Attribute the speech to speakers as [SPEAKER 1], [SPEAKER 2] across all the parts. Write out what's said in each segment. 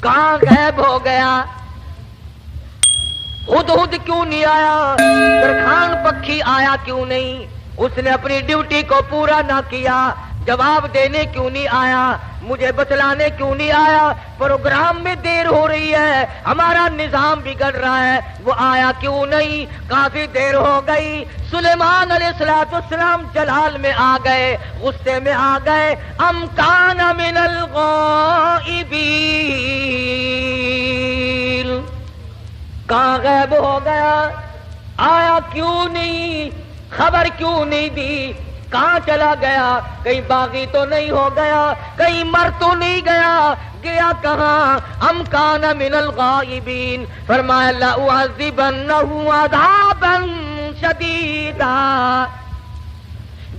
[SPEAKER 1] کہاں غائب ہو گیا؟ ہدہد کیوں نہیں آیا؟ درخان پکھی آیا کیوں نہیں؟ اس نے اپنی ڈیوٹی کو پورا نہ کیا، جواب دینے کیوں نہیں آیا؟ مجھے بتلانے کیوں نہیں آیا؟ پروگرام میں دیر ہو رہی ہے، ہمارا نظام بگڑ رہا ہے، وہ آیا کیوں نہیں؟ کافی دیر ہو گئی۔ سلیمان علیہ السلام جلال میں آ گئے، غصے میں آ گئے۔ ام کان من الغائبین، کہاں غائب ہو گیا؟ آیا کیوں نہیں؟ خبر کیوں نہیں دی؟ کہاں چلا گیا؟ کہیں باغی تو نہیں ہو گیا؟ کہیں مر تو نہیں گیا؟ گیا کہاں؟ ام کان من الغائبین، فرمایا لأعذبنہ عذابا شدیدا،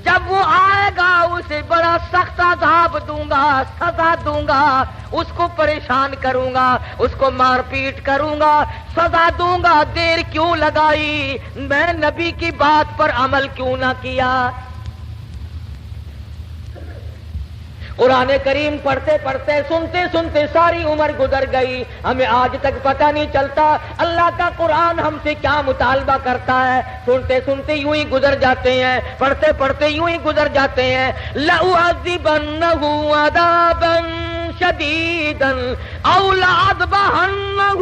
[SPEAKER 1] جب وہ آئے گا اسے بڑا سخت عذاب دوں گا، سزا دوں گا، اس کو پریشان کروں گا، اس کو مار پیٹ کروں گا، سزا دوں گا۔ دیر کیوں لگائی؟ میں نبی کی بات پر عمل کیوں نہ کیا؟ قرآن کریم پڑھتے پڑھتے سنتے سنتے ساری عمر گزر گئی، ہمیں آج تک پتہ نہیں چلتا اللہ کا قرآن ہم سے کیا مطالبہ کرتا ہے۔ سنتے سنتے یوں ہی گزر جاتے ہیں، پڑھتے پڑھتے یوں ہی گزر جاتے ہیں۔ لَأُعَذِّبَنَّهُ عَذَابًا شَدِيدًا أَوْ لَأَذْبَحَنَّهُ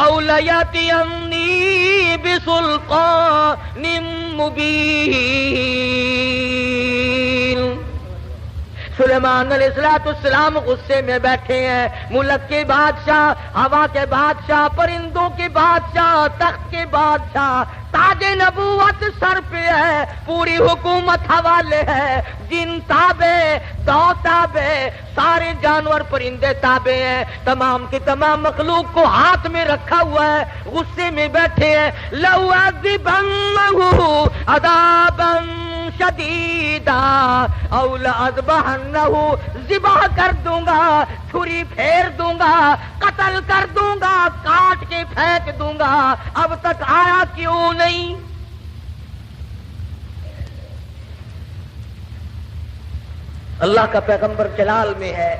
[SPEAKER 1] أَوْ لَيَأْتِيَنِّي بِسُلْطَانٍ مُبِينٍ۔ سلیمان علیہ السلام غصے میں بیٹھے ہیں، ملک کے بادشاہ، ہوا کے بادشاہ، پرندوں کے بادشاہ، تخت کے بادشاہ، تاج نبوت سر پہ ہے، پوری حکومت حوالے ہے، جن تابع، دو تابع، سارے جانور پرندے تابع ہیں، تمام کی تمام مخلوق کو ہاتھ میں رکھا ہوا ہے، غصے میں بیٹھے ہیں۔ لَأُعَذِّبَنَّهُ عَذَابًا شدیدا او لأذبحنہ، ذبح کر دوں گا، چھری پھیر دوں گا، قتل کر دوں گا، کاٹ کے پھینک دوں گا۔ اب تک آیا کیوں نہیں؟ اللہ کا پیغمبر جلال میں ہے،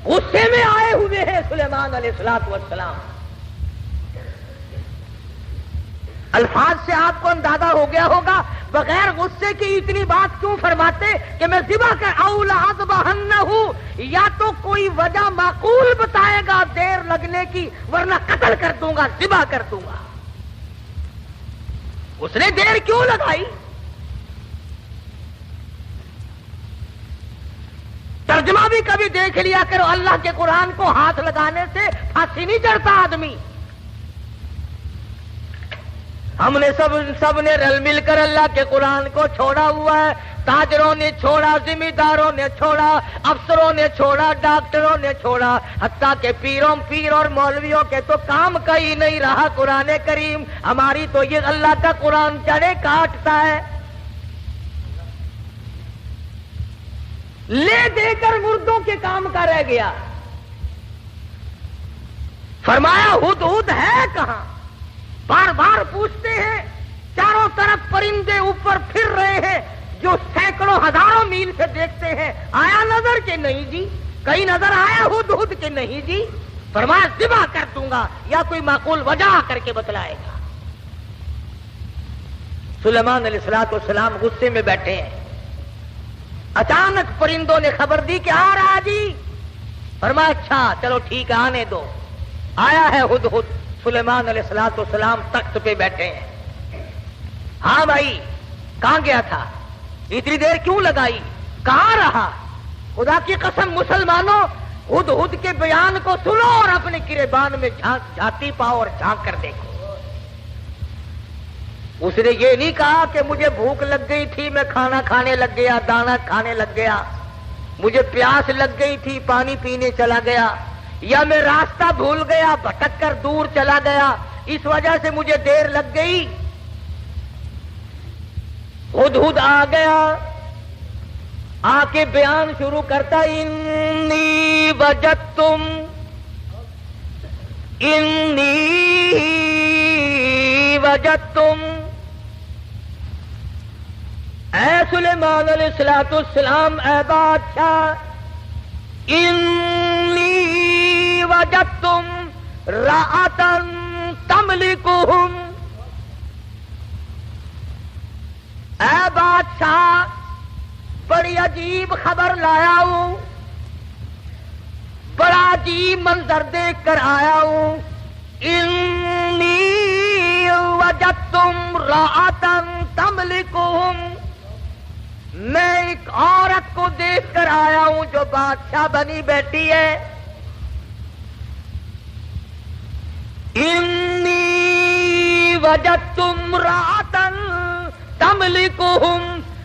[SPEAKER 1] غصے میں آئے ہوئے ہیں سلیمان علیہ السلام۔ الفاظ سے آپ کو اندازہ ہو گیا ہوگا بغیر غصے کی اتنی بات کیوں فرماتے کہ میں ذبح کر او لأذبحنہ، یا تو کوئی وجہ معقول بتائے گا دیر لگنے کی، ورنہ قتل کر دوں گا، ذبح کر دوں گا۔ اس نے دیر کیوں لگائی؟ ترجمہ بھی کبھی دیکھ لیا کرو، اللہ کے قرآن کو ہاتھ لگانے سے پھانسی نہیں چڑھتا آدمی۔ ہم نے سب نے رل مل کر اللہ کے قرآن کو چھوڑا ہوا ہے، تاجروں نے چھوڑا، ذمہ داروں نے چھوڑا، افسروں نے چھوڑا، ڈاکٹروں نے چھوڑا، حتیٰ کہ پیر اور مولویوں کے تو کام کا ہی نہیں رہا قرآن کریم۔ ہماری تو یہ اللہ کا قرآن جڑیں کاٹتا ہے، لے دے کر مردوں کے کام کا رہ گیا۔ فرمایا ہدہد ہے کہاں؟ بار بار پوچھتے ہیں، چاروں طرف پرندے اوپر پھر رہے ہیں جو سینکڑوں ہزاروں میل سے دیکھتے ہیں، آیا نظر کہ نہیں جی؟ کہیں نظر آیا ہدہد کہ نہیں جی؟ فرمایا ذبح کر دوں گا، یا کوئی معقول وجہ کر کے بتلائے گا۔ سلیمان علیہ السلام غصے میں بیٹھے ہیں، اچانک پرندوں نے خبر دی کہ آ رہا جی۔ فرمایا اچھا چلو ٹھیک ہے، آنے دو۔ آیا ہے ہدہد، سلیمان علیہ السلام تخت پہ بیٹھے ہیں۔ ہاں بھائی کہاں گیا تھا؟ اتنی دیر کیوں لگائی؟ کہاں رہا؟ خدا کی قسم مسلمانوں، ہدہد کے بیان کو سنو اور اپنے گریبان میں جھانتی پاؤ اور جھانک کر دیکھو۔ اس نے یہ نہیں کہا کہ مجھے بھوک لگ گئی تھی میں کھانا کھانے لگ گیا، دانا کھانے لگ گیا، مجھے پیاس لگ گئی تھی پانی پینے چلا گیا، یا میں راستہ بھول گیا بھٹک کر دور چلا گیا، اس وجہ سے مجھے دیر لگ گئی۔ ہدہد آ گیا، آ کے بیان شروع کرتا، انی وجدتم، اے سلیمان علیہ السلام، اے بادشاہ، انی وجدتم رأتا تملکہم، اے بادشاہ بڑی عجیب خبر لایا ہوں، بڑا عجیب منظر دیکھ کر آیا ہوں. انی وجدتم رأتا تملکہم، میں ایک عورت کو دیکھ کر آیا ہوں جو بادشاہ بنی بیٹھی ہے. انی وجدتم رأتا تملکہم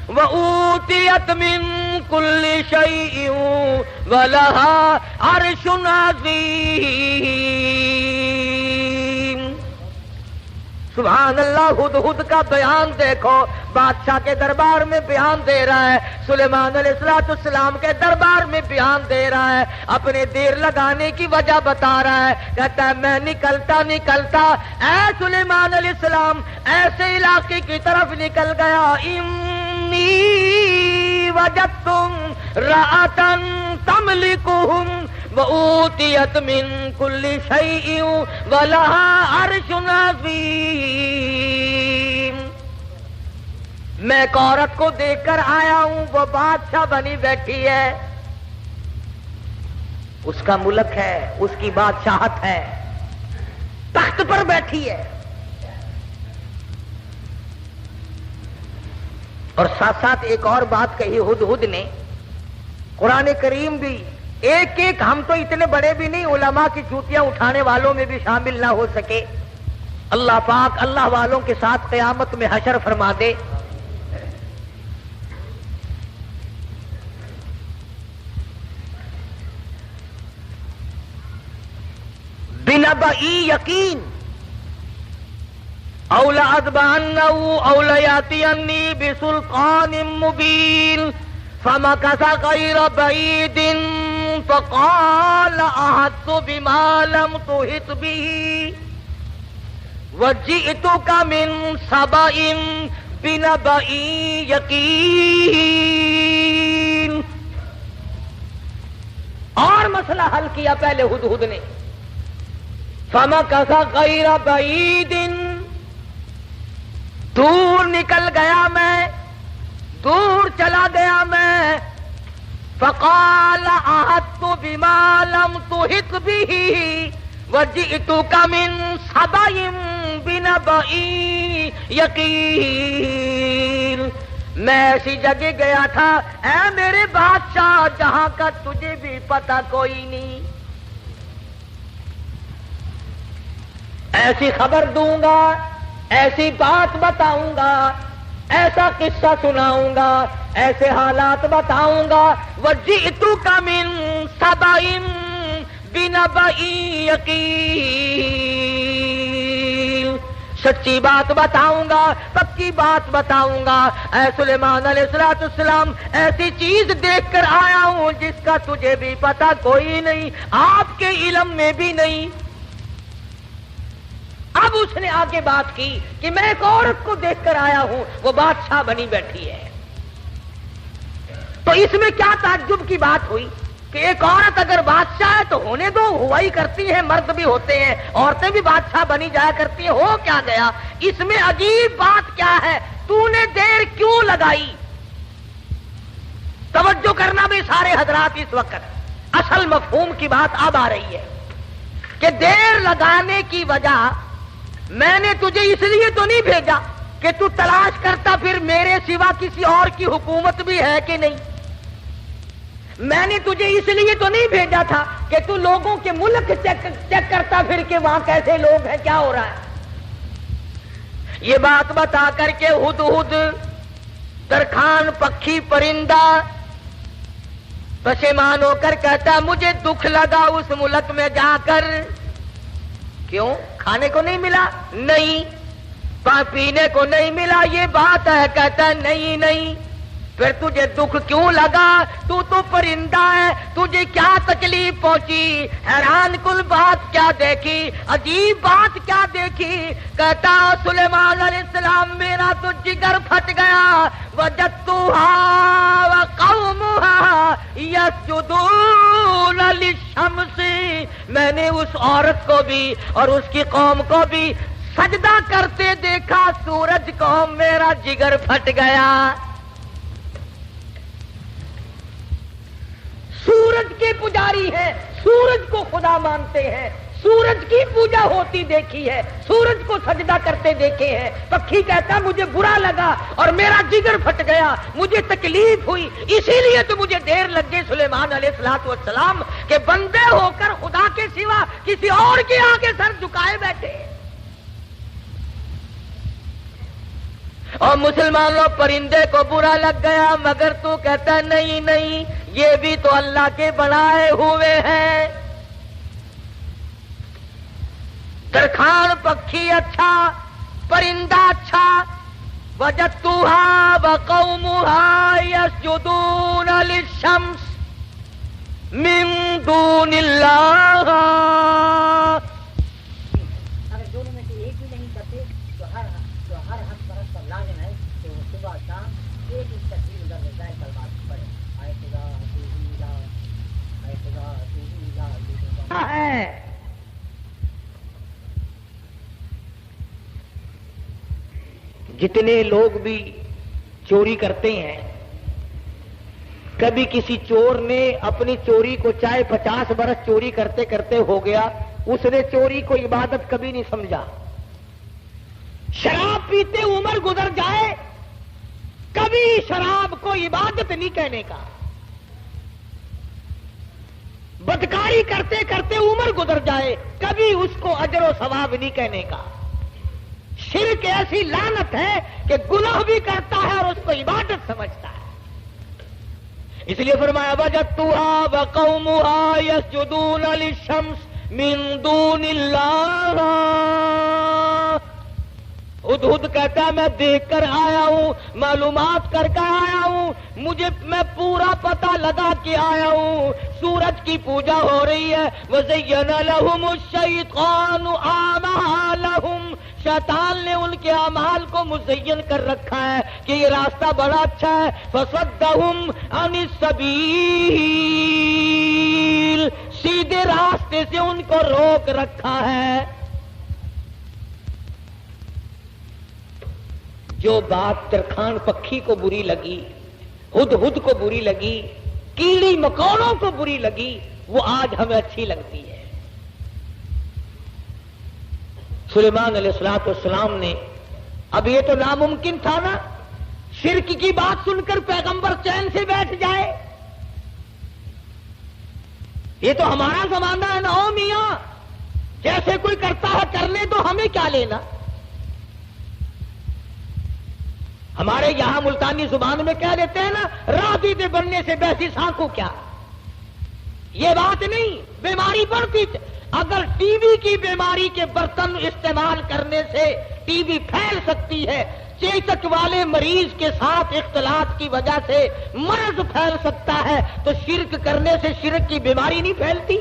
[SPEAKER 1] وَأُوتِيَتْ مِن كُلِّ شَيْءٍ وَلَهَا عَرْشٌ عَظِيمٌ. سبحان اللہ. ہدہد کا بیان دیکھو، بادشاہ کے دربار میں بیان دے رہا ہے، سلیمان علیہ السلام کے دربار میں بیان دے رہا ہے، اپنے دیر لگانے کی وجہ بتا رہا ہے. کہتا ہے میں نکلتا اے سلیمان علیہ السلام ایسے علاقے کی طرف نکل گیا. انی وجدتم رأتا تملکہم وَأُوتِيَتْ مِن كُلِّ شَيْءٍ وَلَهَا عَرْشٌ عَظِيمٌ. میں ایک عورت کو دیکھ کر آیا ہوں، وہ بادشاہ بنی بیٹھی ہے، اس کا ملک ہے، اس کی بادشاہت ہے، تخت پر بیٹھی ہے. اور ساتھ ساتھ ایک اور بات کہی ہدہد نے، قرآن کریم بھی ایک ایک، ہم تو اتنے بڑے بھی نہیں، علماء کی جوتیاں اٹھانے والوں میں بھی شامل نہ ہو سکے. اللہ پاک اللہ والوں کے ساتھ قیامت میں حشر فرما دے. بنبئی یقین او لأذبحنہ او لیأتینی بسلطان مبین فمکث غیر بعید فقال احطت بما لم تحط به وجئتک من سبأ بنبأ یقین. اور مسئلہ حل کیا پہلے ہدہد نے. فمکث غیر بعید، دور نکل گیا میں، دور چلا گیا میں. فقال احطت بما لم تحط به وجئتک من سبأ بنبأ یقین. میں ایسی جگہ گیا تھا اے میرے بادشاہ جہاں کا تجھے بھی پتہ کوئی نہیں. ایسی خبر دوں گا، ایسی بات بتاؤں گا، ایسا قصہ سناؤں گا، ایسے حالات بتاؤں گا. وجئتک من سبأ بنبأ یقین، سچی بات بتاؤں گا، پکی بات بتاؤں گا. اے سلیمان علیہ السلام ایسی چیز دیکھ کر آیا ہوں جس کا تجھے بھی پتہ کوئی نہیں، آپ کے علم میں بھی نہیں. اب اس نے آگے بات کی کہ میں ایک عورت کو دیکھ کر آیا ہوں، وہ بادشاہ بنی بیٹھی ہے. تو اس میں کیا تعجب کی بات ہوئی کہ ایک عورت اگر بادشاہ ہے تو ہونے دو، ہوا ہی کرتی ہے، مرد بھی ہوتے ہیں، عورتیں بھی بادشاہ بنی جایا کرتی ہیں. ہو کیا گیا؟ اس میں عجیب بات کیا ہے؟ تو نے دیر کیوں لگائی؟ توجہ کرنا بھی سارے حضرات اس وقت، اصل مفہوم کی بات اب آ رہی ہے کہ دیر لگانے کی وجہ میں نے تجھے اس لیے تو نہیں بھیجا کہ تو تلاش کرتا پھر میرے سوا کسی اور کی حکومت بھی ہے کہ نہیں. میں نے تجھے اس لیے تو نہیں بھیجا تھا کہ تو لوگوں کے ملک چیک کرتا پھر کہ وہاں کیسے لوگ ہیں، کیا ہو رہا ہے. یہ بات بتا کر کے ہدہد درخان پکھی پرندہ پشیمان ہو کر کہتا مجھے دکھ لگا اس ملک میں جا کر. کیوں؟ کھانے کو نہیں ملا؟ نہیں. پینے کو نہیں ملا؟ یہ بات ہے. کہتا نہیں. پھر تجھے دکھ کیوں لگا؟ تو پرندہ ہے، تجھے کیا تکلیف پہنچی؟ حیران کل بات کیا دیکھی، عجیب بات کیا دیکھی؟ کہتا سلیمان علیہ السلام میرا تو جگر پھٹ گیا. وجدتها وقومها يسجدون للشمس میں نے اس عورت کو بھی اور اس کی قوم کو بھی سجدہ کرتے دیکھا، سورج کو میرا جگر پھٹ گیا۔ سورج کے پجاری ہیں، سورج کو خدا مانتے ہیں، سورج کی پوجا ہوتی دیکھی ہے، سورج کو سجدہ کرتے دیکھے ہیں۔ پکھی کہتا مجھے برا لگا اور میرا جگر پھٹ گیا، مجھے تکلیف ہوئی، اسی لیے تو مجھے دیر لگ گئی سلیمان علیہ السلام کہ بندے ہو کر خدا کے سوا کسی اور کے آگے سر جھکائے بیٹھے۔ اور مسلمانوں پرندے کو برا لگ گیا، مگر تو کہتا نہیں نہیں، یہ بھی تو اللہ کے بنائے ہوئے ہیں۔ درخان پکھی اچھا، پرندہ اچھا، وجدتها وقومها يسجدون للشمس من دون اللہ۔
[SPEAKER 2] اگر دونوں میں سے ایک بھی نہیں کرتے تو ہر حق پرست پر لازم ہے کہ وہ صبح شام ایک ہی تسبیح در رضائے کلمات پڑھے، آئے خدا تو ہی لا، آئے خدا تو ہی لا
[SPEAKER 1] ہے۔ جتنے لوگ بھی چوری کرتے ہیں، کبھی کسی چور نے اپنی چوری کو چاہے 50 برس چوری کرتے کرتے ہو گیا، اس نے چوری کو عبادت کبھی نہیں سمجھا۔ شراب پیتے عمر گزر جائے، کبھی شراب کو عبادت نہیں کہنے کا۔ بدکاری کرتے کرتے عمر گزر جائے، کبھی اس کو اجر و ثواب نہیں کہنے کا۔ شرک ایسی لعنت ہے کہ گناہ بھی کرتا ہے اور اس کو عبادت سمجھتا ہے۔ اس لیے فرمایا وجدتها وقومها يسجدون للشمس من دون اللہ۔ ہدہد کہتا ہے میں دیکھ کر آیا ہوں، معلومات کر کے آیا ہوں، میں پورا پتہ لگا کے آیا ہوں، سورج کی پوجا ہو رہی ہے۔ وَزَيَّنَ لَهُمُ الشَّيْطَانُ أَعْمَالَهُمْ، شیطان نے ان کے اعمال کو مزین کر رکھا ہے کہ یہ راستہ بڑا اچھا ہے۔ فَصَدَّهُمْ عَنِ السَّبِيلِ، سیدھے راستے سے ان کو روک رکھا ہے۔ جو بات ترکھان پکھی کو بری لگی، ہدہد کو بری لگی، کیڑی مکوڑوں کو بری لگی، وہ آج ہمیں اچھی لگتی ہے۔ سلیمان علیہ السلام نے، اب یہ تو ناممکن تھا نا، شرک کی بات سن کر پیغمبر چین سے بیٹھ جائے۔ یہ تو ہمارا زمانہ ہے نا، او میاں جیسے کوئی کرتا ہے کرنے تو ہمیں کیا لینا۔ ہمارے یہاں ملتانی زبان میں کہہ دیتے ہیں نا، راضی دے بننے سے بحثی سانکو کیا۔ یہ بات نہیں، بیماری بڑھتی، اگر ٹی وی کی بیماری کے برتن استعمال کرنے سے ٹی وی پھیل سکتی ہے، چیچک والے مریض کے ساتھ اختلاط کی وجہ سے مرض پھیل سکتا ہے، تو شرک کرنے سے شرک کی بیماری نہیں پھیلتی۔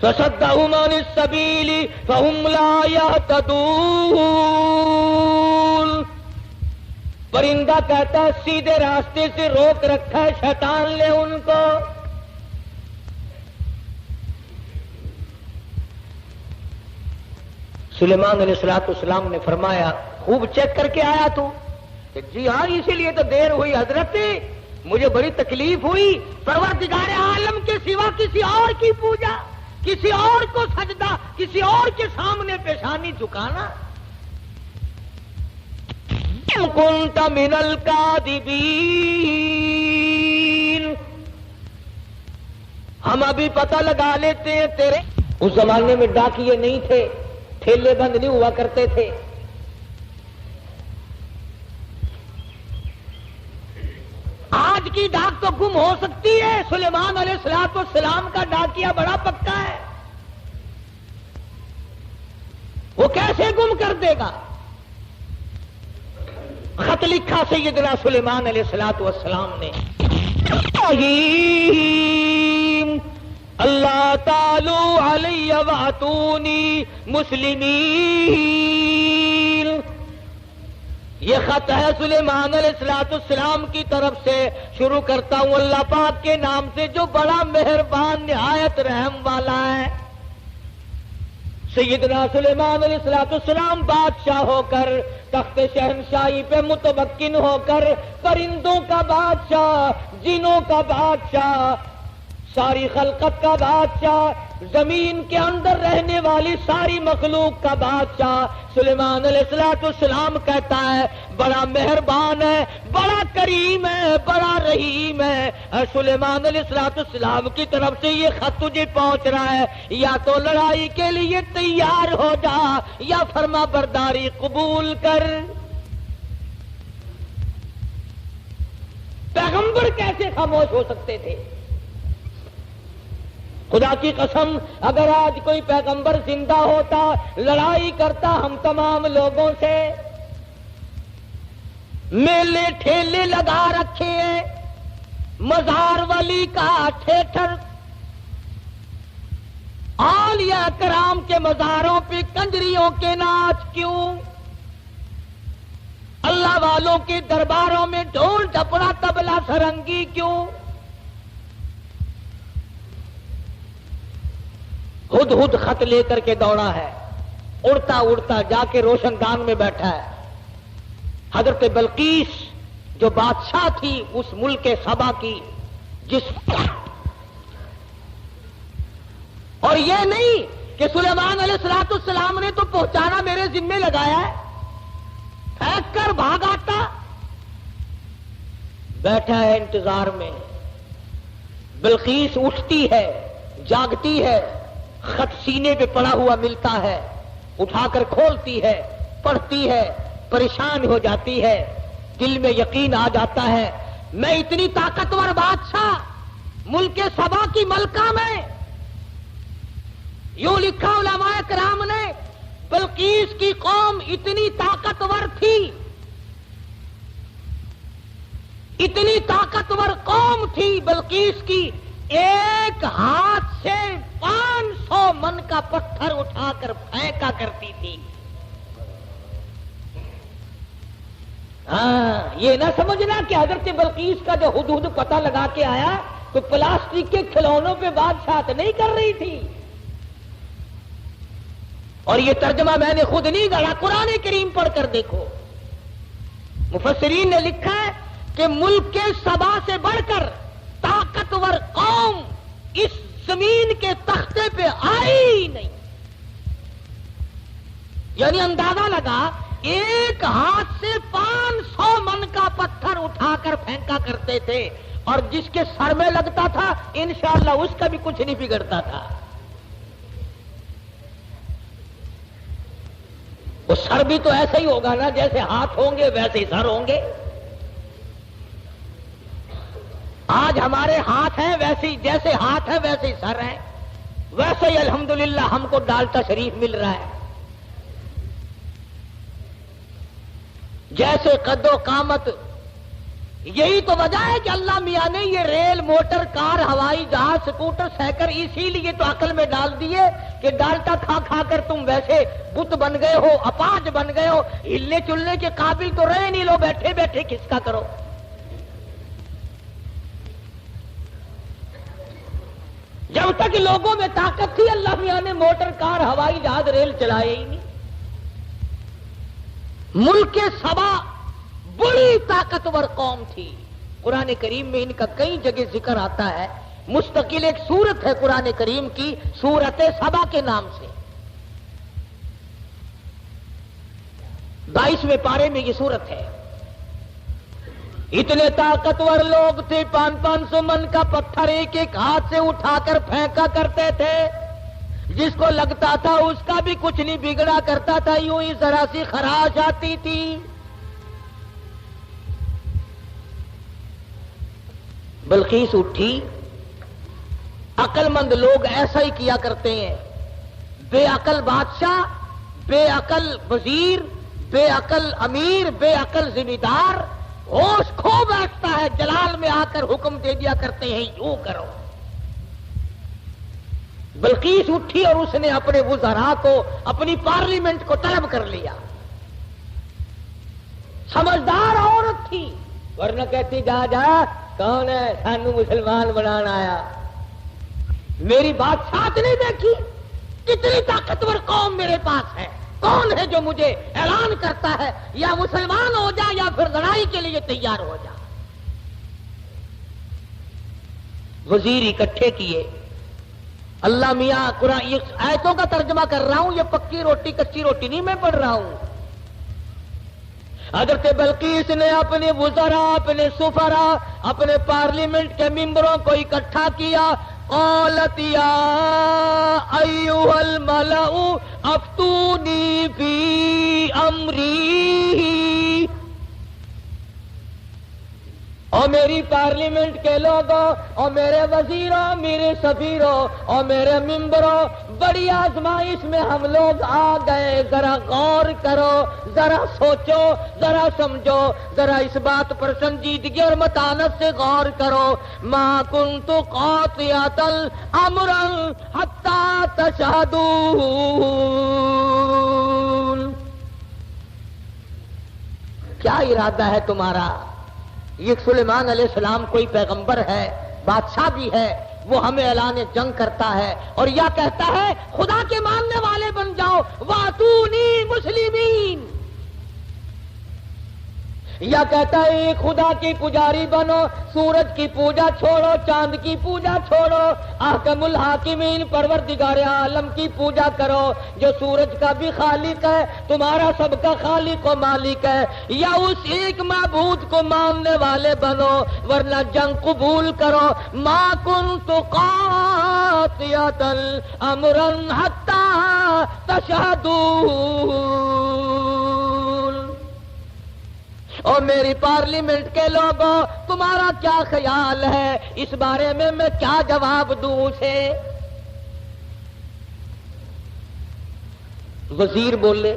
[SPEAKER 1] فَصَدَّهُمْ عَنِ السَّبِيلِ فَهُمْ لَا يَهْتَدُونَ۔ پرندہ کہتا ہے سیدھے راستے سے روک رکھا ہے شیطان نے ان کو۔ سلیمان علیہ السلام نے فرمایا خوب چیک کر کے آیا تو؟ کہ جی ہاں، اسی لیے تو دیر ہوئی حضرت، مجھے بڑی تکلیف ہوئی، پروردگار عالم کے سوا کسی اور کی پوجا، کسی اور کو سجدہ، کسی اور کے سامنے پیشانی جھکانا۔ كنت من الكاذبین، ہم ابھی پتہ لگا لیتے ہیں تیرے۔ اس زمانے میں ڈاکیے نہیں تھے، ٹھیلے بند نہیں ہوا کرتے تھے۔ آج کی ڈاک تو گم ہو سکتی ہے، سلیمان علیہ السلام کا ڈاکیا بڑا پکا ہے، وہ کیسے گم کر دے گا؟ خط لکھا سیدنا سلیمان علیہ السلام نے، اللہ تعالی علی واتونی مسلمین۔ یہ خط ہے سلیمان علیہ السلام کی طرف سے، شروع کرتا ہوں اللہ پاک کے نام سے جو بڑا مہربان نہایت رحم والا ہے۔ سیدنا سلیمان علیہ السلام بادشاہ ہو کر تخت شہنشاہی پہ متمکن ہو کر پرندوں کا بادشاہ، جنوں کا بادشاہ، ساری خلقت کا بادشاہ، زمین کے اندر رہنے والی ساری مخلوق کا بادشاہ سلیمان علیہ السلام کہتا ہے بڑا مہربان ہے، بڑا کریم ہے، بڑا رحیم ہے۔ اور سلیمان علیہ السلام کی طرف سے یہ خط تجھے پہنچ رہا ہے، یا تو لڑائی کے لیے تیار ہو جا یا فرما برداری قبول کر۔ پیغمبر کیسے خاموش ہو سکتے تھے؟ خدا کی قسم اگر آج کوئی پیغمبر زندہ ہوتا، لڑائی کرتا ہم تمام لوگوں سے، میلے ٹھیلے لگا رکھے ہیں، مزار ولی کا تھیٹر، اولیاء کرام کے مزاروں پہ کنجریوں کے ناچ کیوں؟ اللہ والوں کے درباروں میں ڈھول ڈپڑا تبلا سرنگی کیوں؟ ہد ہد خط لے کر کے دوڑا ہے، اڑتا اڑتا جا کے روشن دان میں بیٹھا ہے۔ حضرت بلقیس جو بادشاہ تھی اس ملک سبا کی، جس اور یہ نہیں کہ سلیمان علیہ السلام نے تو پہنچانا میرے ذمے لگایا ہے، پھینک کر بھاگ آتا، بیٹھا ہے انتظار میں۔ بلقیس اٹھتی ہے، جاگتی ہے، خط سینے پہ پڑا ہوا ملتا ہے، اٹھا کر کھولتی ہے، پڑھتی ہے، پریشان ہو جاتی ہے، دل میں یقین آ جاتا ہے میں اتنی طاقتور بادشاہ ملک سبا کی ملکہ میں۔ یوں لکھا علماء کرام نے بلقیس کی قوم اتنی طاقتور تھی، اتنی طاقتور قوم تھی بلقیس کی، ایک ہاتھ سے 500 من کا پتھر اٹھا کر پھینکا کرتی تھی۔ ہاں یہ نہ سمجھنا کہ حضرت بلقیس کا جو حدود پتہ لگا کے آیا تو پلاسٹک کے کھلونوں پہ بادشاہت نہیں کر رہی تھی۔ اور یہ ترجمہ میں نے خود نہیں گڑھا، قرآن کریم پڑھ کر دیکھو، مفسرین نے لکھا ہے کہ ملک کے سبا سے بڑھ کر طاقتور قوم اس زمین کے تختے پہ آئی نہیں۔ یعنی اندازہ لگا ایک ہاتھ سے 500 من کا پتھر اٹھا کر پھینکا کرتے تھے، اور جس کے سر میں لگتا تھا انشاءاللہ اس کا بھی کچھ نہیں بگڑتا تھا۔ وہ سر بھی تو ایسا ہی ہوگا نا، جیسے ہاتھ ہوں گے ویسے ہی سر ہوں گے۔ آج ہمارے ہاتھ ہیں ویسے، جیسے ہاتھ ہے ویسے ہی سر ہیں، ویسے ہی الحمدللہ ہم کو ڈالتا شریف مل رہا ہے۔ جیسے قد و قامت، یہی تو وجہ ہے کہ اللہ میاں نے یہ ریل، موٹر، کار، ہوائی جہاز، سکوٹر، سائیکل اسی لیے تو عقل میں ڈال دیے کہ ڈالٹا کھا کھا کر تم ویسے بت بن گئے ہو، اپاہج بن گئے ہو، ہلنے چلنے کے قابل تو رہے نہیں، لو بیٹھے بیٹھے کس کا کرو۔ جب تک لوگوں میں طاقت تھی اللہ میاں نے موٹر، کار، ہوائی جہاز، ریل چلائے ہی نہیں۔ ملک سبا بڑی طاقتور قوم تھی، قرآن کریم میں ان کا کئی جگہ ذکر آتا ہے، مستقل ایک سورت ہے قرآن کریم کی، سورت سبا کے نام سے، 22ویں پارے میں یہ سورت ہے۔ اتنے طاقتور لوگ تھے، 500 من کا پتھر ایک ایک ہاتھ سے اٹھا کر پھینکا کرتے تھے، جس کو لگتا تھا اس کا بھی کچھ نہیں بگڑا کرتا تھا، یوں ہی ذرا سی خراش آتی تھی۔ بلقیس اٹھی، عقل مند لوگ ایسا ہی کیا کرتے ہیں، بے عقل بادشاہ، بے عقل وزیر، بے عقل امیر، بے عقل ذمہ دار ہوش کھو بیٹھتا ہے، جلال میں آ کر حکم دے دیا کرتے ہیں یوں کرو۔ بلقیس اٹھی اور اس نے اپنے وزراء کو، اپنی پارلیمنٹ کو طلب کر لیا، سمجھدار عورت تھی، ورنہ کہتی جا جا کون ہے سانو مسلمان بنانا آیا. میری بات ساتھ نہیں دیکھی، کتنی طاقتور قوم میرے پاس ہے، کون ہے جو مجھے اعلان کرتا ہے یا مسلمان ہو جا یا پھر لڑائی کے لیے تیار ہو جا. وزیر اکٹھے کیے. اللہ میاں قرآن یہ آیتوں کا ترجمہ کر رہا ہوں، یہ پکی روٹی کچی روٹی نہیں میں پڑھ رہا ہوں. حضرت بلقیس نے اپنے وزراء، اپنے سفراء، اپنے پارلیمنٹ کے ممبروں کو اکٹھا کیا. قالت یا ایھا الملأ افتونی فی امری، اور میری پارلیمنٹ کے لوگوں اور میرے وزیروں، میرے سفیروں اور میرے ممبروں، بڑی آزمائش میں ہم لوگ آ گئے. ذرا غور کرو، ذرا سوچو، ذرا سمجھو، ذرا اس بات پر سنجیدگی اور متانت سے غور کرو. ما کنت قاطعۃ امرا حتی تشہدون. کیا ارادہ ہے تمہارا؟ یہ سلیمان علیہ السلام کوئی پیغمبر ہے، بادشاہ بھی ہے، وہ ہمیں اعلان جنگ کرتا ہے اور یا کہتا ہے خدا کے ماننے والے بن جاؤ، واتونی مسلمین، یا کہتا ہے ایک خدا کی پجاری بنو، سورج کی پوجا چھوڑو، چاند کی پوجا چھوڑو، احکم الحاکمین پروردگار عالم کی پوجا کرو جو سورج کا بھی خالق ہے، تمہارا سب کا خالق و مالک ہے، یا اس ایک معبود کو ماننے والے بنو ورنہ جنگ قبول کرو. ما کنت قاطعۃ امرا حتی تشہدون. اور میری پارلیمنٹ کے لوگوں، تمہارا کیا خیال ہے اس بارے میں کیا جواب دوں اسے؟ وزیر بولے،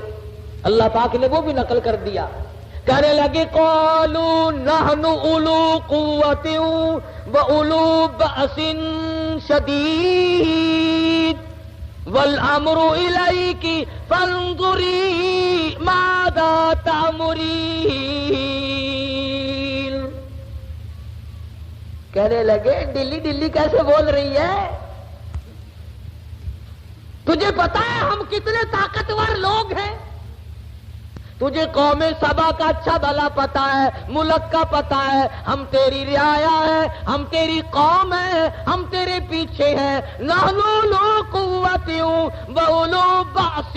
[SPEAKER 1] اللہ پاک نے وہ بھی نقل کر دیا، کہنے لگے قالوا نحن اولو قوت واولو بأس شدید والامر الیک فانظری ماذا تأمرین. کہنے لگے ڈلی ڈلی کیسے بول رہی ہے؟ تجھے پتا ہے ہم کتنے طاقتور لوگ ہیں؟ تجھے قوم سبا کا اچھا بھلا پتا ہے، ملک کا پتا ہے، ہم تیری رعایا ہے، ہم تیری قوم ہے، ہم تیرے پیچھے ہیں. نحن اولو قوت واولو بأس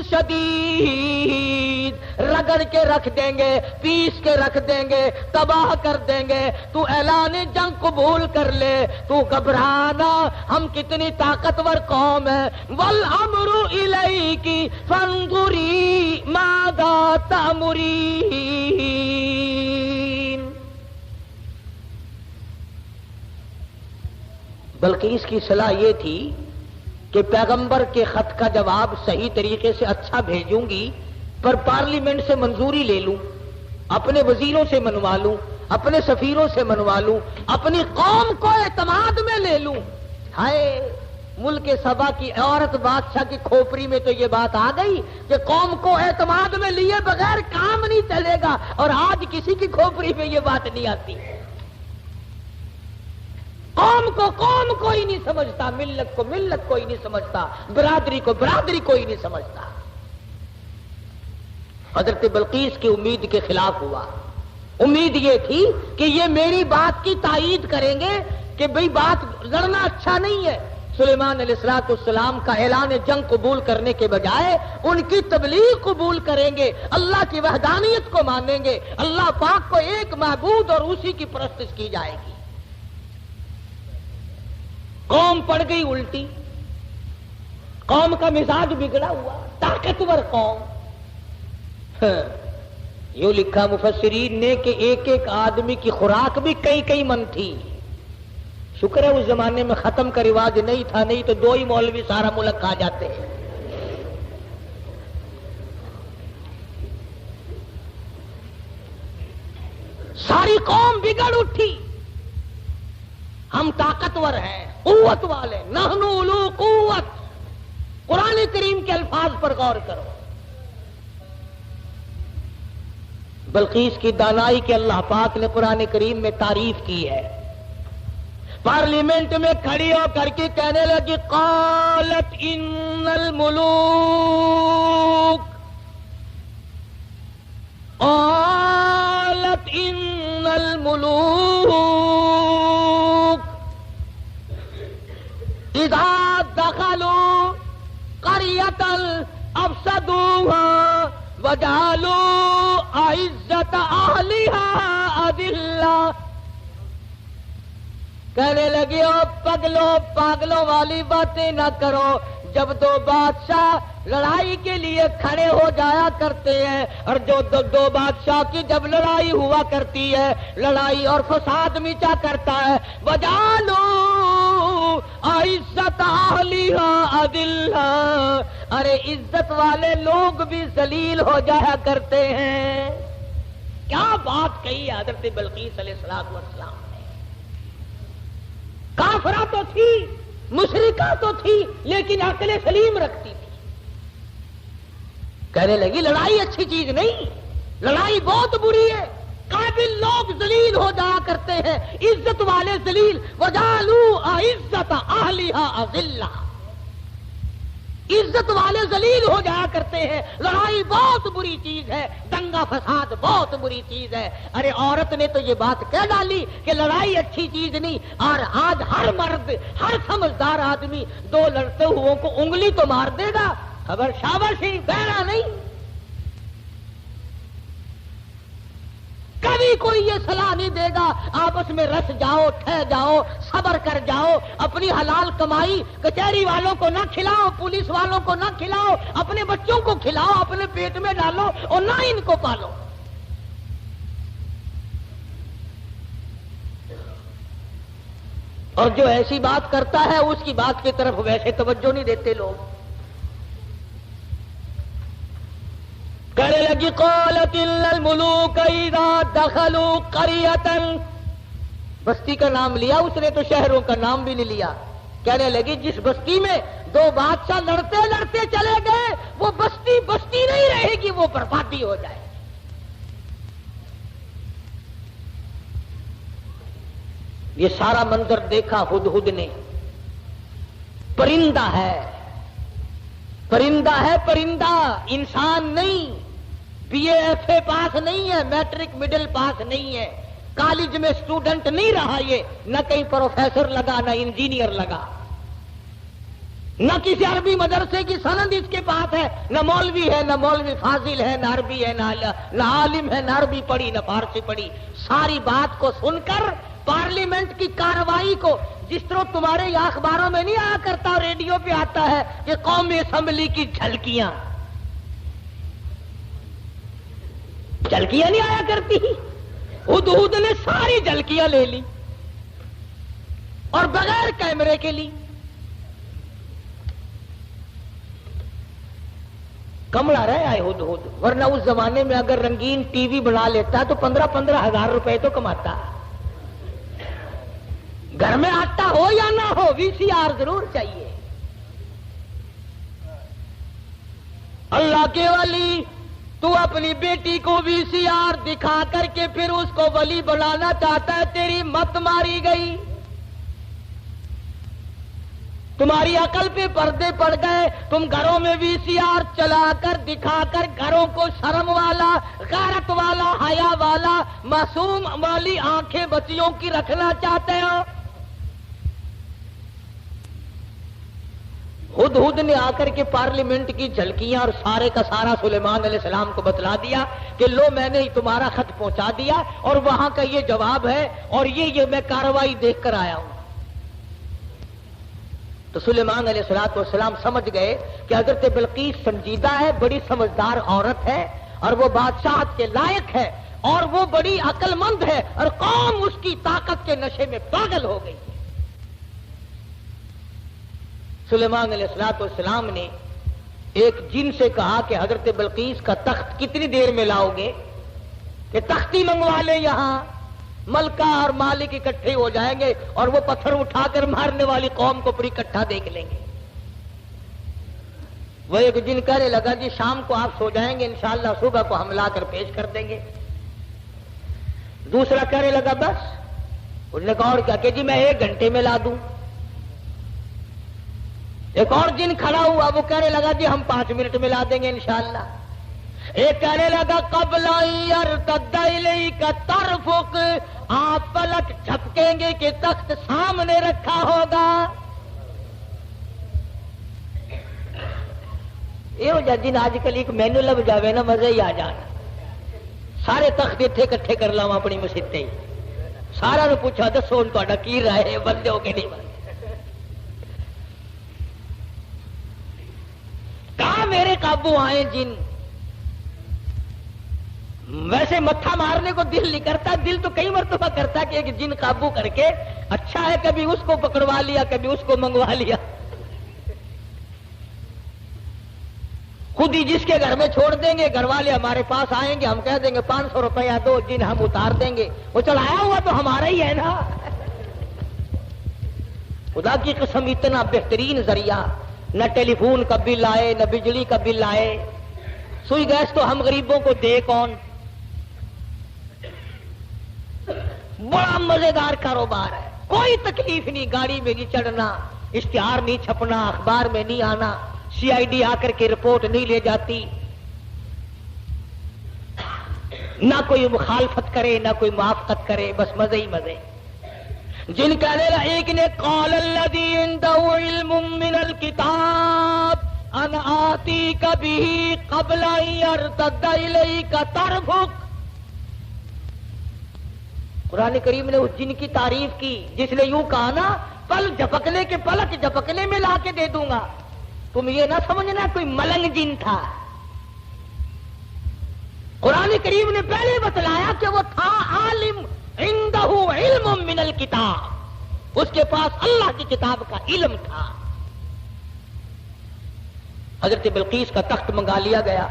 [SPEAKER 1] شدید، رگڑ کے رکھ دیں گے، پیس کے رکھ دیں گے، تباہ کر دیں گے. تو اعلان جنگ قبول کر لے، تو گھبرانا، ہم کتنی طاقتور قوم ہے. والامر الیک فانظری ماذا تأمرین. بلکہ اس کی صلاح یہ تھی کہ پیغمبر کے خط کا جواب صحیح طریقے سے اچھا بھیجوں گی، پر پارلیمنٹ سے منظوری لے لوں، اپنے وزیروں سے منوا لوں، اپنے سفیروں سے منوا لوں، اپنی قوم کو اعتماد میں لے لوں. ہائے ملک سبا کی عورت بادشاہ کی کھوپڑی میں تو یہ بات آ گئی کہ قوم کو اعتماد میں لیے بغیر کام نہیں چلے گا، اور آج کسی کی کھوپڑی میں یہ بات نہیں آتی. قوم کو قوم کوئی نہیں سمجھتا، ملت کو ملت کوئی نہیں سمجھتا، برادری کو برادری کوئی نہیں سمجھتا. حضرت بلقیس کی امید کے خلاف ہوا. امید یہ تھی کہ یہ میری بات کی تائید کریں گے کہ بھئی بات لڑنا اچھا نہیں ہے. سلیمان علیہ السلام کا اعلان جنگ قبول کرنے کے بجائے ان کی تبلیغ قبول کریں گے، اللہ کی وحدانیت کو مانیں گے، اللہ پاک کو ایک معبود اور اسی کی پرستش کی جائے گی. قوم پڑ گئی الٹی، قوم کا مزاج بگڑا ہوا، طاقتور قوم. یوں لکھا مفسرین نے کہ ایک ایک آدمی کی خوراک بھی کئی کئی من تھی. شکر ہے اس زمانے میں ختم کا رواج نہیں تھا، نہیں تو دو ہی مولوی سارا ملک کھا جاتے ہیں. ساری قوم بگڑ اٹھی. ہم طاقتور ہیں، قوت والے، نحن اولو قوت. قرآن کریم کے الفاظ پر غور کرو. بلقیس کی دانائی کے اللہ پاک نے قرآن کریم میں تعریف کی ہے. پارلیمنٹ میں کھڑی ہو کر کے کہنے لگی قالت ان الملوک قالت ان الملوک اذا دخلوا قرية افسدوها وجعلوا عزت اہلها اذلہ. کہنے لگے او پاگلوں والی باتیں نہ کرو. جب دو بادشاہ لڑائی کے لیے کھڑے ہو جایا کرتے ہیں اور جو دو بادشاہ کی جب لڑائی ہوا کرتی ہے لڑائی اور فساد مچا کرتا ہے وجعلوا عزت اہلها اذلہ. ارے عزت والے لوگ بھی ذلیل ہو جایا کرتے ہیں. کیا بات کہی حضرت بلقیس علیہ السلام نے. کافرہ تو تھی مشرکہ تو تھی لیکن عقل سلیم رکھتی تھی. کہنے لگی لڑائی اچھی چیز نہیں, لڑائی بہت بری ہے. قابل لوگ ذلیل ہو جایا کرتے ہیں, عزت والے ذلیل. وجعلوا عزت اہلها اذلہ. عزت والے ذلیل ہو جایا کرتے ہیں. لڑائی بہت بری چیز ہے, دنگا فساد بہت بری چیز ہے. ارے عورت نے تو یہ بات کہہ ڈالی کہ لڑائی اچھی چیز نہیں. اور آج ہر مرد, ہر سمجھدار آدمی دو لڑتے ہوئوں کو انگلی تو مار دے گا, خبر شاباشی بہرا نہیں. کبھی کوئی یہ صلاح نہیں دے گا آپس میں رس جاؤ, ٹھہ جاؤ, صبر کر جاؤ, اپنی حلال کمائی کچہری والوں کو نہ کھلاؤ, پولیس والوں کو نہ کھلاؤ, اپنے بچوں کو کھلاؤ, اپنے پیٹ میں ڈالو اور نہ ان کو پالو. اور جو ایسی بات کرتا ہے اس کی بات کی طرف ویسے توجہ نہیں دیتے لوگ. کہنے لگی قالت ان الملوک اذا دخلوا قرية. بستی کا نام لیا اس نے تو شہروں کا نام بھی نہیں لیا. کہنے لگی جس بستی میں دو بادشاہ لڑتے لڑتے چلے گئے وہ بستی بستی نہیں رہے گی, وہ بربادی ہو جائے. یہ سارا منظر دیکھا ہدہد نے. پرندہ ہے, پرندہ ہے, پرندہ, انسان نہیں. بی اے ایف اے پاس نہیں ہے, میٹرک مڈل پاس نہیں ہے, کالج میں اسٹوڈنٹ نہیں رہا یہ, نہ کہیں پروفیسر لگا نہ انجینئر لگا, نہ کسی عربی مدرسے کی سند اس کے پاس ہے, نہ مولوی ہے, نہ مولوی فاضل ہے, نہ عربی ہے, نہ عالم ہے, نہ عربی پڑھی نہ فارسی پڑھی. ساری بات کو سن کر پارلیمنٹ کی کارروائی کو, جس طرح تمہارے یہاں اخباروں میں نہیں آیا کرتا, ریڈیو پہ آتا ہے کہ قومی اسمبلی کی جھلکیاں نہیں آیا کرتی. ہدہد نے ساری جھلکیاں لے لی اور بغیر کیمرے کے لی. کمڑا رہ آئے ہدہد, ورنہ اس زمانے میں اگر رنگین ٹی وی بنا لیتا تو 15,000 روپے تو کماتا. گھر میں آٹا ہو یا نہ ہو VCR ضرور چاہیے. اللہ کے ولی, تو اپنی بیٹی کو VCR دکھا کر کے پھر اس کو ولی بنانا چاہتا ہے, تیری مت ماری گئی. تمہاری عقل پہ پردے پڑ گئے. تم گھروں میں VCR چلا کر دکھا کر گھروں کو شرم والا, غیرت والا, حیا والا, معصوم والی آنکھیں بچیوں کی رکھنا چاہتے ہو. ہدہد نے آ کر کے پارلیمنٹ کی جھلکیاں اور سارے کا سارا سلیمان علیہ السلام کو بتلا دیا کہ لو میں نے تمہارا خط پہنچا دیا اور وہاں کا یہ جواب ہے اور یہ میں کارروائی دیکھ کر آیا ہوں. تو سلیمان علیہ السلام سمجھ گئے کہ حضرت بلقیس سنجیدہ ہے, بڑی سمجھدار عورت ہے اور وہ بادشاہت کے لائق ہے اور وہ بڑی عقل مند ہے اور قوم اس کی طاقت کے نشے میں پاگل ہو گئی. سلیمان علیہ السلام نے ایک جن سے کہا کہ حضرت بلقیس کا تخت کتنی دیر میں لاؤ گے, کہ تختی منگوا لے, یہاں ملکہ اور مالک اکٹھے ہو جائیں گے اور وہ پتھر اٹھا کر مارنے والی قوم کو پوری اکٹھا دیکھ لیں گے. وہ ایک جن کہنے لگا جی شام کو آپ سو جائیں گے, انشاءاللہ صبح کو ہم لا کر پیش کر دیں گے. دوسرا کہنے لگا بس. انہوں نے کہا اور کیا کہ جی میں 1 گھنٹے میں لا دوں. ایک اور جن کھڑا ہوا وہ کہنے لگا جی ہم 5 منٹ میں لا دیں گے انشاءاللہ. ایک کہنے لگا قبل یرتد الیک طرفک، آپ پلک جھپکیں گے کہ تخت سامنے رکھا ہوگا. یہ ہو جی آج کل ایک مینو لب جاوے نا مزہ ہی آ جانا. سارے تخت اتنے کٹھے کر لاوا اپنی مسیطے ہی. سارا نے پوچھا دسو ہوں تا کی رائے بندے ہو کہ نہیں بندے. کہاں میرے قابو آئے جن. ویسے متھا مارنے کو دل نہیں کرتا، دل تو کئی مرتبہ کرتا کہ ایک جن قابو کر کے اچھا ہے کبھی اس کو پکڑوا لیا کبھی اس کو منگوا لیا. خود ہی جس کے گھر میں چھوڑ دیں گے گھر والے ہمارے پاس آئیں گے، ہم کہہ دیں گے 500 روپیہ دو، جن ہم اتار دیں گے. وہ چڑھایا ہوا تو ہمارا ہی ہے نا. خدا کی قسم اتنا بہترین ذریعہ، نہ ٹیلی فون کا بل آئے نہ بجلی کا بل آئے. سوئی گیس تو ہم غریبوں کو دے کون. بڑا مزیدار کاروبار ہے، کوئی تکلیف نہیں. گاڑی میں نہیں چڑھنا، اشتہار نہیں چھپنا، اخبار میں نہیں آنا، سی آئی ڈی آ کر کے رپورٹ نہیں لے جاتی، نہ کوئی مخالفت کرے نہ کوئی موافقت کرے، بس مزے ہی مزے. جن کہنے لگا ایک نے قال الذی عنده علم من الکتاب ان آتیک به قبل ان یرتد الیک طرفک. قرآن کریم نے اس جن کی تعریف کی جس نے یوں کہا نا پل جھپکنے کے پلک جھپکنے میں لا کے دے دوں گا. تم یہ نہ سمجھنا کوئی ملنگ جن تھا. قرآن کریم نے پہلے بتلایا کہ وہ تھا عالم، عنده علم من الکتاب، اس کے پاس اللہ کی کتاب کا علم تھا. حضرت بلقیس کا تخت منگا لیا گیا،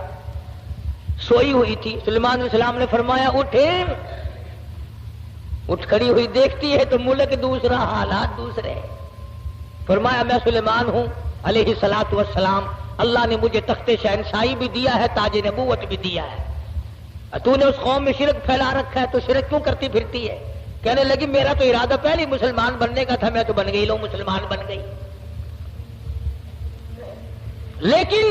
[SPEAKER 1] سوئی ہوئی تھی. سلیمان علیہ السلام نے فرمایا اٹھے. اٹھ کھڑی ہوئی دیکھتی ہے تو ملک دوسرا حالات دوسرے. فرمایا میں سلیمان ہوں علیہ الصلوۃ والسلام، اللہ نے مجھے تخت شہنشاہی بھی دیا ہے، تاج نبوت بھی دیا ہے. تو نے اس قوم میں شرک پھیلا رکھا ہے تو شرک کیوں کرتی پھرتی ہے. کہنے لگی میرا تو ارادہ پہلے مسلمان بننے کا تھا، میں تو بن گئی، لو مسلمان بن گئی. لیکن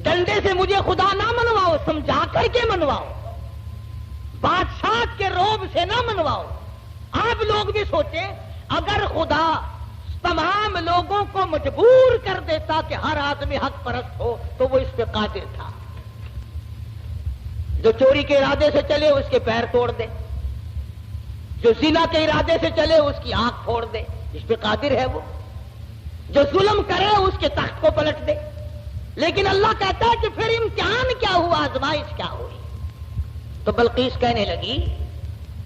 [SPEAKER 1] ڈنڈے سے مجھے خدا نہ منواؤ، سمجھا کر کے منواؤ، بادشاہ کے روب سے نہ منواؤ. آپ لوگ بھی سوچیں اگر خدا تمام لوگوں کو مجبور کر دیتا کہ ہر آدمی حق پرست ہو تو وہ اس پہ قادر تھا. جو چوری کے ارادے سے چلے اس کے پیر توڑ دے، جو زنا کے ارادے سے چلے اس کی آنکھ پھوڑ دے، اس پہ قادر ہے وہ. جو ظلم کرے اس کے تخت کو پلٹ دے. لیکن اللہ کہتا ہے کہ پھر امتحان کیا ہوا، آزمائش کیا ہوئی. تو بلقیس کہنے لگی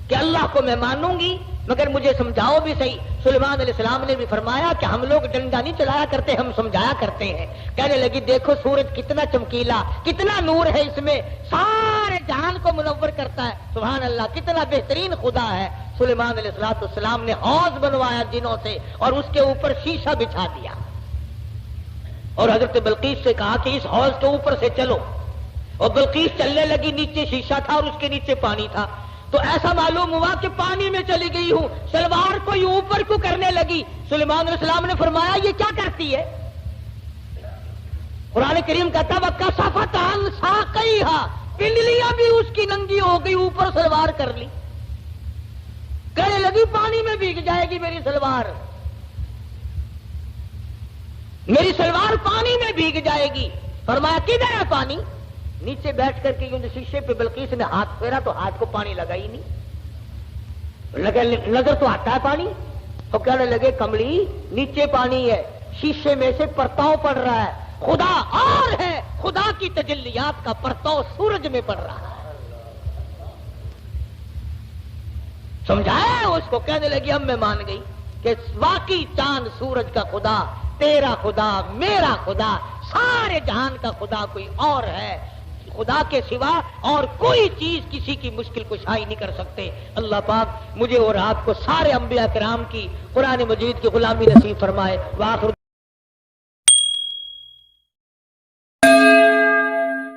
[SPEAKER 1] کہ اللہ کو میں مانوں گی مگر مجھے سمجھاؤ بھی صحیح. سلیمان علیہ السلام نے بھی فرمایا کہ ہم لوگ ڈنڈا نہیں چلایا کرتے، ہم سمجھایا کرتے ہیں. کہنے لگی دیکھو سورج کتنا چمکیلا، کتنا نور ہے اس میں، سارے جہان کو منور کرتا ہے. سبحان اللہ، کتنا بہترین خدا ہے. سلیمان علیہ السلام نے حوض بنوایا جنوں سے اور اس کے اوپر شیشہ بچھا دیا اور حضرت بلقیس سے کہا کہ اس حوض کے اوپر سے چلو. اور بلقیس چلنے لگی، نیچے شیشہ تھا اور اس کے نیچے پانی تھا. تو ایسا معلوم ہوا کہ پانی میں چلی گئی ہوں. سلوار کو یہ اوپر کو کرنے لگی. سلیمان علیہ السلام نے فرمایا یہ کیا کرتی ہے؟ قرآن کریم کہتا وَكَشَفَتْ عَنْ سَاقَيْهَا، پنڈلیاں بھی اس کی ننگی ہو گئی، اوپر سلوار کر لی. کہنے لگی پانی میں بھیگ جائے گی میری سلوار، میری سلوار پانی میں بھیگ جائے گی. فرمایا کدھر ہے پانی؟ نیچے بیٹھ کر کے شیشے پہ بلقیس نے ہاتھ پھیرا تو ہاتھ کو پانی لگا ہی نہیں. نظر تو آتا ہے پانی. تو کہنے لگے کملی نیچے پانی ہے، شیشے میں سے پرتاؤ پڑ رہا ہے. خدا اور ہے، خدا کی تجلیات کا پرتاؤ سورج میں پڑ رہا ہے. سمجھایا اس کو. کہنے لگی اب میں مان گئی کہ واقعی چاند سورج کا خدا، تیرا خدا، میرا خدا، سارے جہان کا خدا کوئی اور ہے. خدا کے سوا اور کوئی چیز کسی کی مشکل کشائی نہیں کر سکتے. اللہ پاک مجھے اور آپ کو سارے انبیاء کرام کی قرآن مجید کی غلامی نصیب فرمائے. وآخر